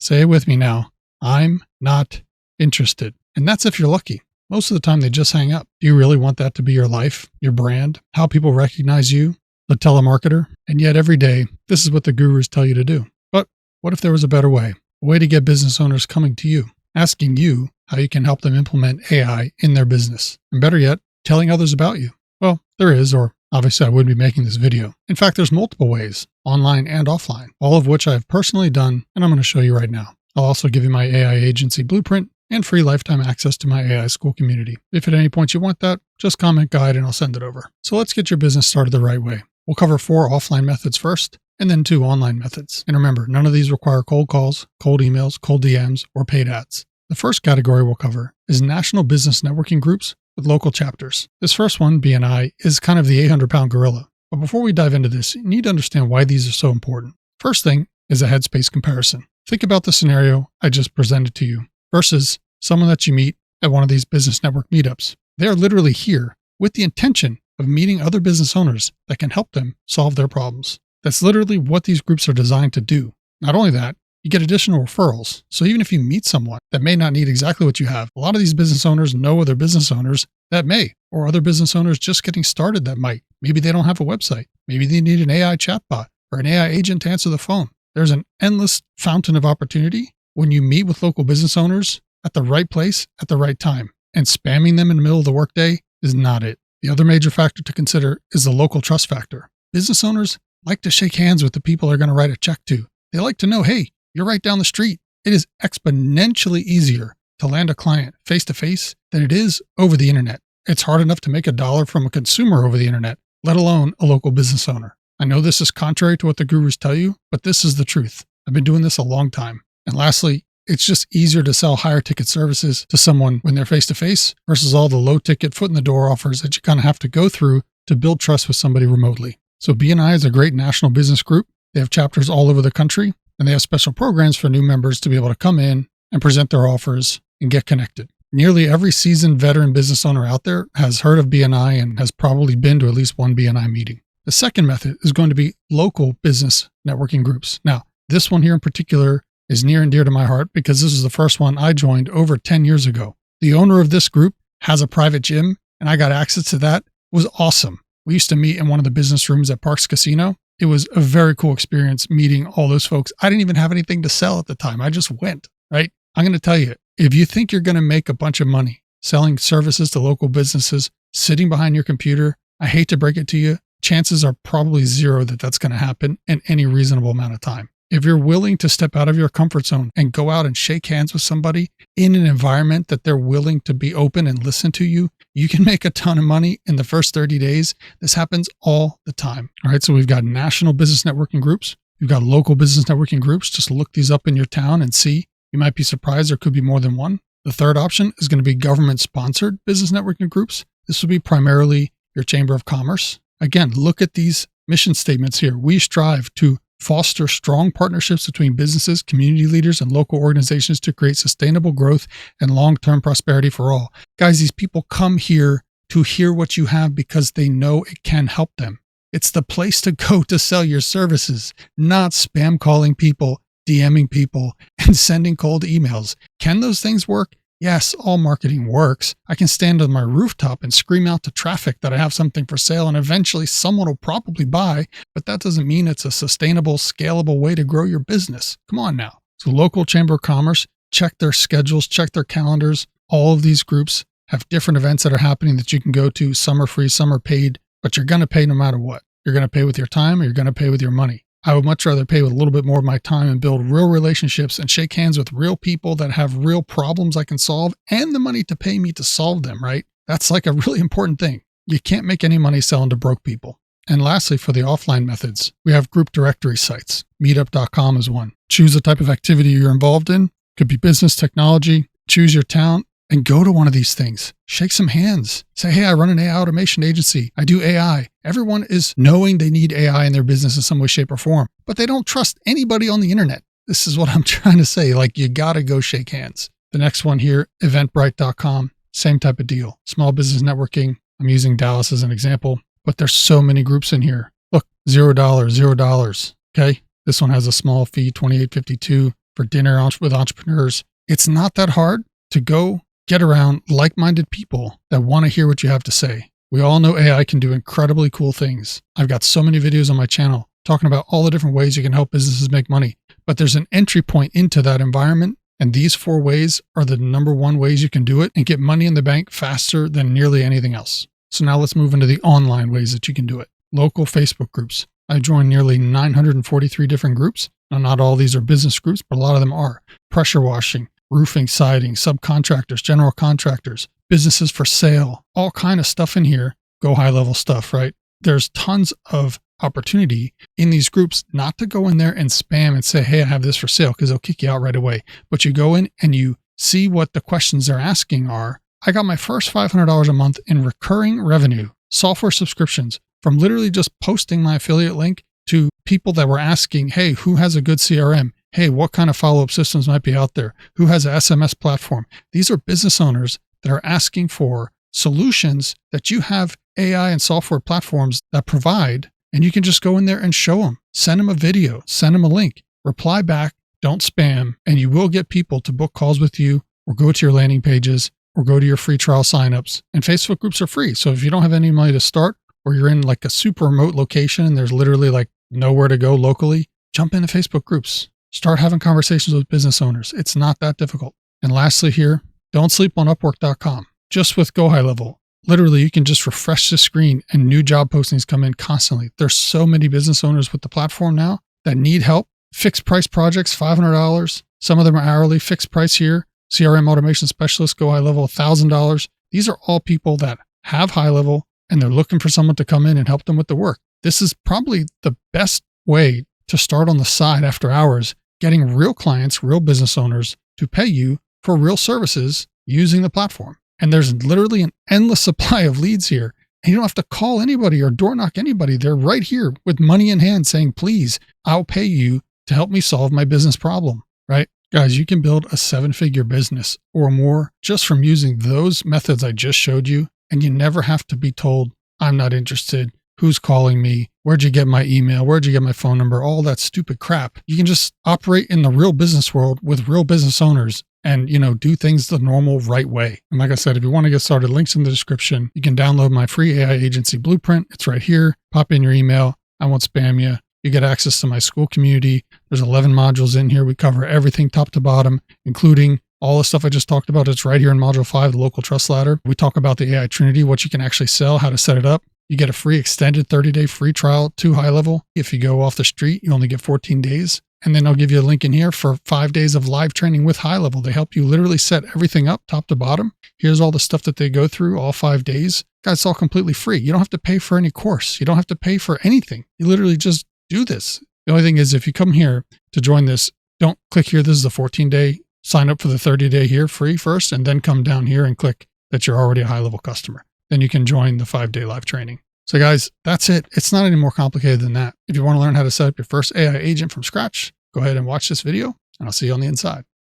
Say it with me now. I'm not interested. And that's if you're lucky. Most of the time, they just hang up. Do you really want that to be your life, your brand, how people recognize you, the telemarketer? And yet every day, this is what the gurus tell you to do. But what if there was a better way? A way to get business owners coming to you, asking you how you can help them implement AI in their business. And better yet, telling others about you. Well, there is, or obviously I wouldn't be making this video. In fact, there's multiple ways, online and offline, all of which I've personally done, and I'm going to show you right now. I'll also give you my AI agency blueprint and free lifetime access to my AI school community. If at any point you want that, just comment guide and I'll send it over. So let's get your business started the right way. We'll cover 4 offline methods first, and then 2 online methods. And remember, none of these require cold calls, cold emails, cold DMs, or paid ads. The first category we'll cover is national business networking groups with local chapters. This first one, BNI, is kind of the 800-pound gorilla. But before we dive into this, you need to understand why these are so important. First thing is a headspace comparison. Think about the scenario I just presented to you versus someone that you meet at one of these business network meetups. They are literally here with the intention of meeting other business owners that can help them solve their problems. That's literally what these groups are designed to do. Not only that, you get additional referrals. So even if you meet someone that may not need exactly what you have, a lot of these business owners know other business owners that may, or other business owners just getting started that might. Maybe they don't have a website. Maybe they need an AI chatbot or an AI agent to answer the phone. There's an endless fountain of opportunity when you meet with local business owners at the right place at the right time. And spamming them in the middle of the workday is not it. The other major factor to consider is the local trust factor. Business owners like to shake hands with the people they're going to write a check to. They like to know, hey, you're right down the street. It is exponentially easier to land a client face-to-face than it is over the internet. It's hard enough to make $1 from a consumer over the internet, let alone a local business owner. I know this is contrary to what the gurus tell you, but this is the truth. I've been doing this a long time. And lastly, it's just easier to sell higher ticket services to someone when they're face-to-face versus all the low ticket foot in the door offers that you kind of have to go through to build trust with somebody remotely. So BNI is a great national business group. They have chapters all over the country, and they have special programs for new members to be able to come in and present their offers and get connected. Nearly every seasoned veteran business owner out there has heard of BNI and has probably been to at least one BNI meeting. The second method is going to be local business networking groups. Now, this one here in particular is near and dear to my heart because this is the first one I joined over 10 years ago. The owner of this group has a private gym, and I got access to that. It was awesome. We used to meet in one of the business rooms at Parks Casino. It was a very cool experience meeting all those folks. I didn't even have anything to sell at the time. I just went, right? I'm going to tell you, if you think you're going to make a bunch of money selling services to local businesses, sitting behind your computer, I hate to break it to you, chances are probably zero that that's going to happen in any reasonable amount of time. If you're willing to step out of your comfort zone and go out and shake hands with somebody in an environment that they're willing to be open and listen to you, you can make a ton of money in the first 30 days. This happens all the time. All right. So we've got national business networking groups. We've got local business networking groups. Just look these up in your town and see. You might be surprised there could be more than one. The third option is going to be government-sponsored business networking groups. This would be primarily your Chamber of Commerce. Again, look at these mission statements here. We strive to foster strong partnerships between businesses, community leaders, and local organizations to create sustainable growth and long-term prosperity for all. Guys, these people come here to hear what you have because they know it can help them. It's the place to go to sell your services, not spam calling people, DMing people, and sending cold emails. Can those things work? Yes, all marketing works. I can stand on my rooftop and scream out to traffic that I have something for sale, and eventually someone will probably buy, but that doesn't mean it's a sustainable, scalable way to grow your business. Come on now. So local Chamber of Commerce, check their schedules, check their calendars. All of these groups have different events that are happening that you can go to. Some are free, some are paid, but you're going to pay no matter what. You're going to pay with your time or you're going to pay with your money. I would much rather pay with a little bit more of my time and build real relationships and shake hands with real people that have real problems I can solve and the money to pay me to solve them, right? That's like a really important thing. You can't make any money selling to broke people. And lastly, for the offline methods, we have group directory sites. Meetup.com is one. Choose the type of activity you're involved in. Could be business, technology. Choose your town and go to one of these things. Shake some hands. Say, hey, I run an AI automation agency. I do AI. Everyone is knowing they need AI in their business in some way, shape, or form, but they don't trust anybody on the internet. This is what I'm trying to say. Like, you got to go shake hands. The next one here, Eventbrite.com, same type of deal. Small business networking. I'm using Dallas as an example, but there's so many groups in here. Look, $0, $0. Okay. This one has a small fee, $28.52. for dinner with entrepreneurs. It's not that hard to go get around like-minded people that want to hear what you have to say. We all know AI can do incredibly cool things. I've got so many videos on my channel talking about all the different ways you can help businesses make money, but there's an entry point into that environment. And these 4 ways are the number 1 ways you can do it and get money in the bank faster than nearly anything else. So now let's move into the online ways that you can do it. Local Facebook groups. I joined nearly 943 different groups. Now, not all these are business groups, but a lot of them are. Pressure washing, roofing, siding, subcontractors, general contractors, businesses for sale, all kind of stuff in here. Go high level stuff, right? There's tons of opportunity in these groups not to go in there and spam and say, hey, I have this for sale, because they'll kick you out right away. But you go in and you see what the questions they're asking are. I got my first $500 a month in recurring revenue, software subscriptions, from literally just posting my affiliate link to people that were asking, hey, who has a good CRM? Hey, what kind of follow-up systems might be out there? Who has an SMS platform? These are business owners that are asking for solutions that you have AI and software platforms that provide, and you can just go in there and show them. Send them a video, send them a link, reply back, don't spam, and you will get people to book calls with you or go to your landing pages or go to your free trial signups. And Facebook groups are free. So if you don't have any money to start, or you're in like a super remote location and there's literally like nowhere to go locally, jump into Facebook groups. Start having conversations with business owners. It's not that difficult. And lastly here, don't sleep on Upwork.com. Just with GoHighLevel, literally you can just refresh the screen and new job postings come in constantly. There's so many business owners with the platform now that need help. Fixed price projects, $500. Some of them are hourly, fixed price here. CRM automation specialist, GoHighLevel, $1,000. These are all people that have high level and they're looking for someone to come in and help them with the work. This is probably the best way to start on the side after hours, getting real clients, real business owners to pay you for real services using the platform. And there's literally an endless supply of leads here. And you don't have to call anybody or door knock anybody. They're right here with money in hand saying, please, I'll pay you to help me solve my business problem, right? Guys, you can build a 7-figure business or more just from using those methods I just showed you. And you never have to be told, I'm not interested. Who's calling me? Where'd you get my email? Where'd you get my phone number? All that stupid crap. You can just operate in the real business world with real business owners and, do things the normal right way. And like I said, if you want to get started, links in the description. You can download my free AI agency blueprint. It's right here. Pop in your email. I won't spam you. You get access to my school community. There's 11 modules in here. We cover everything top to bottom, including all the stuff I just talked about. It's right here in Module 5, the Local Trust Ladder. We talk about the AI Trinity, what you can actually sell, how to set it up. You get a free extended 30-day free trial to HighLevel. If you go off the street, you only get 14 days. And then I'll give you a link in here for 5 days of live training with HighLevel. They help you literally set everything up top to bottom. Here's all the stuff that they go through all 5 days. Guys, it's all completely free. You don't have to pay for any course. You don't have to pay for anything. You literally just do this. The only thing is, if you come here to join this, don't click here. This is the 14-day. Sign up for the 30-day here free first, and then come down here and click that you're already a high-level customer. Then you can join the 5-day live training. So guys, that's it. It's not any more complicated than that. If you want to learn how to set up your first AI agent from scratch, go ahead and watch this video, and I'll see you on the inside.